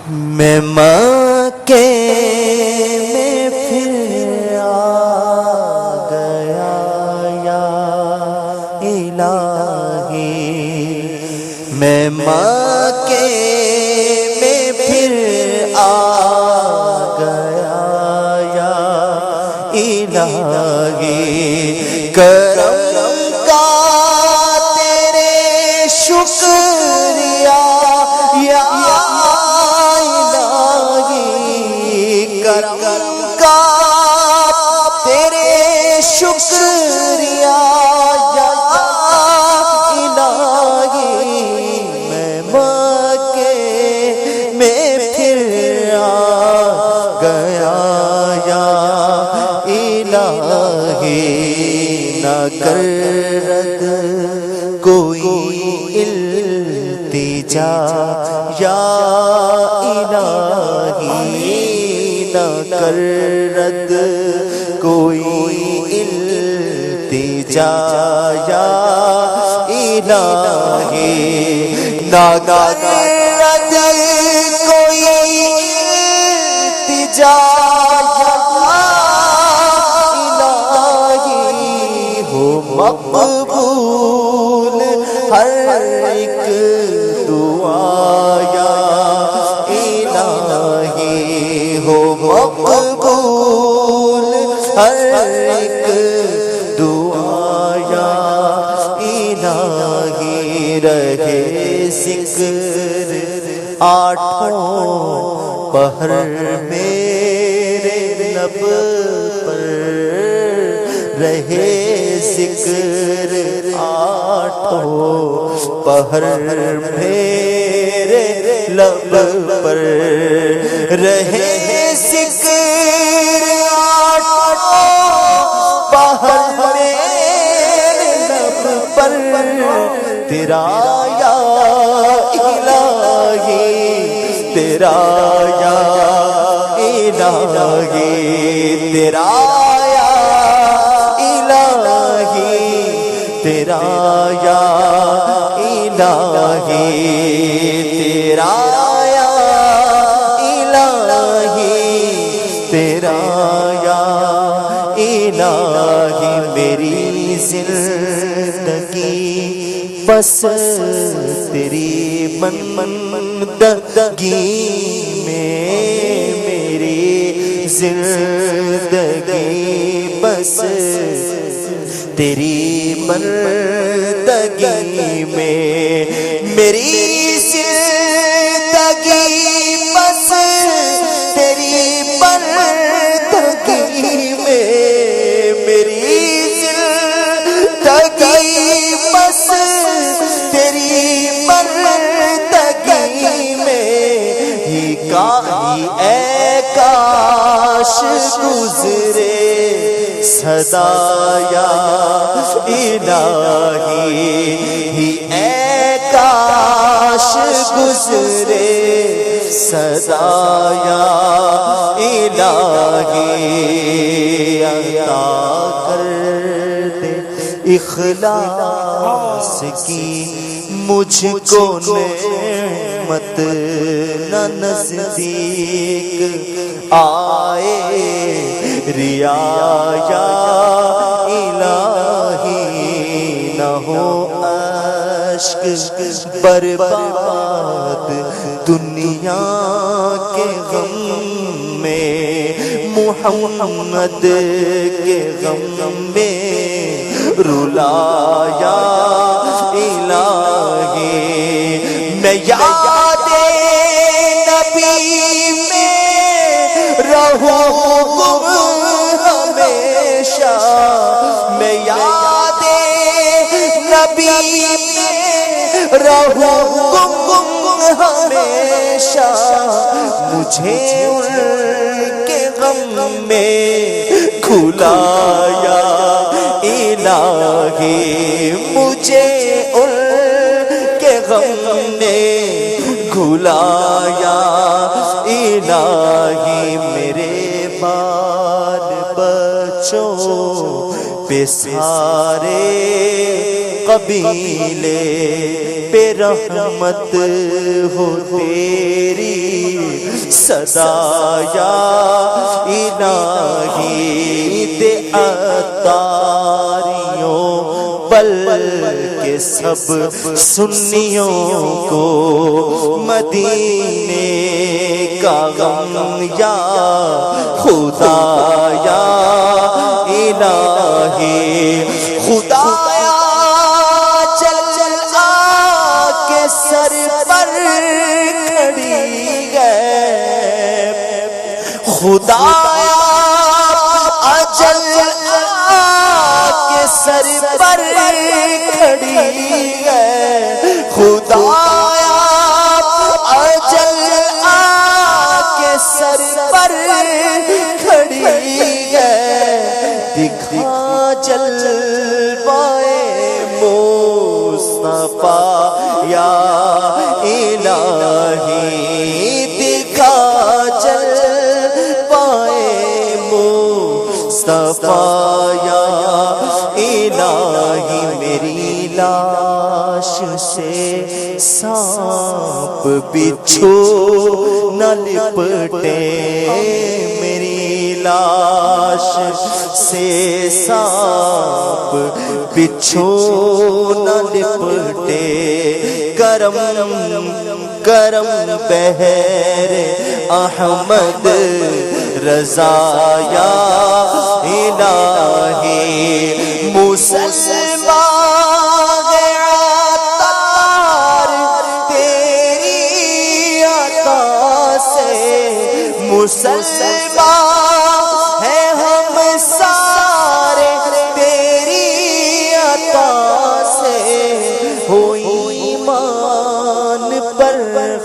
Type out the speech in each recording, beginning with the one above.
میں مکے میں پھر آ گیا یا الہی، میں مکے میں پھر آ گیا یا الہی، کرم کا تیرے شکریہ یا کرم کا تیرے شکریہ یا الہی، میں مکے میں پھر آ گیا یا الہی، نہ کر رد کوئی التجا یا الہی، نہ کر رد کوئی التجا یا الہی، نہ کر رد کوئی التجا یا الہی، ہو مقبول ہر ایک دعا یا الہی، ہو مقبول ہر ایک دعا یا الہی، رہے ذکر آٹھوں پہر میرے لب پر، رہے ذکر آٹھوں پہر میرے لب پر، رہے ذکر آٹھوں پہر میرے لب پر، تیرا یا الہی، تیرا یا الہی، تیرا یا الہی، تیرا یا الہی، تیرا یا الہی، تیرا یا الہی، میری زندگی بس تیری بندگی میں، میری زندگی بس تیری بندگی میں، میری زندگی بس تیری بندگی میں، میری زندگی بس تیری بندگی میں، ہی اے کاش گزرے صدا یا الہی، ہی اے کاش گزرے صدا یا الہی، عطا کر دے اخلاص کی مجھ کو نعمت، نہ نزدیک آئے ریا یا الہی، نہ ہو اشک برباد دنیا کے غم میں، محمد کے غم میں رلا یا الہی، میں یاد نبی میں رہوں ہمیشہ، میں یاد نبی میں رہوں ہمیشہ، مجھے ان کے غم میں کھلا یا الہی، مجھے ان کے غم میں کھلا یا الہی، میرے بال بچوں پہ سارے قبیلے پہ رحمت ہو تیری صدا یا الہی دے عطاریوں، بلکہ سب سنیوں کو مدینے کا غم یا خدا یا الہی، خدایا چل چل آ کے سر پر کھڑی ہے، خدایا اجل آ کے سر پر کھڑی ہے، خدایا اجل آ کے سر پر کھڑی ہے، دکھا جلوائے مصطفیٰ یا الہی، دکھا جلوائے مصطفیٰ یا الہی، میری لاش سے سانپ بچھو نہ لپٹے، میری لاش سے سانپ بچھو نہ لپٹے، کرم کرم بہر احمد رضا یا الہی، مسلمان عطار تیری عطا سے، مسلمان ہے ہم سارے تیری عطا سے، ہو ایمان پر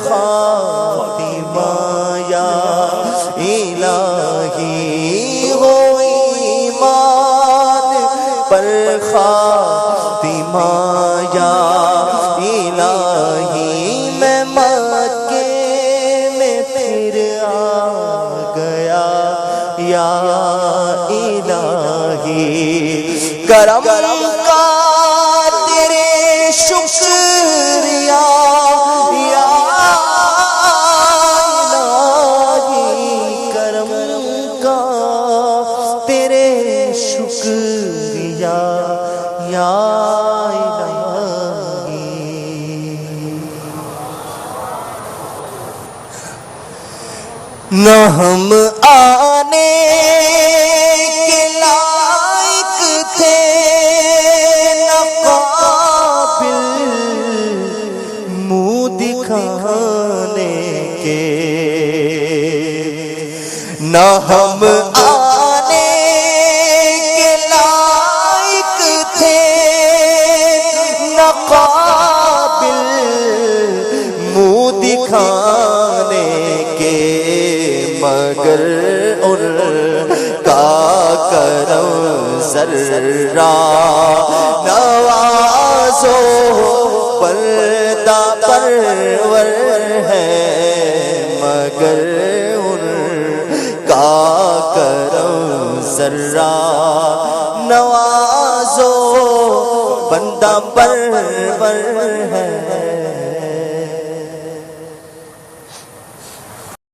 خاتمہ یا الہی، ہو ایمان پر خاتمہ یا الہی، میں مکے میں پھر آ گیا یا الہی، کرم کا تیرے شکریہ یا الہی، کرم کا تیرے شکریہ یا الہی۔ نہ ہم آنے کے لائق تھے، نہ قابل منہ دکھانے کے، نہ ہم آنے کے لائق تھے، نہ قابل منہ دکھانے کے، مگر ان کا کرم ذرہ نوازو پردہ پرور ہے، مگر ان کا کرم ذرہ نوازو بندہ پرور ہے۔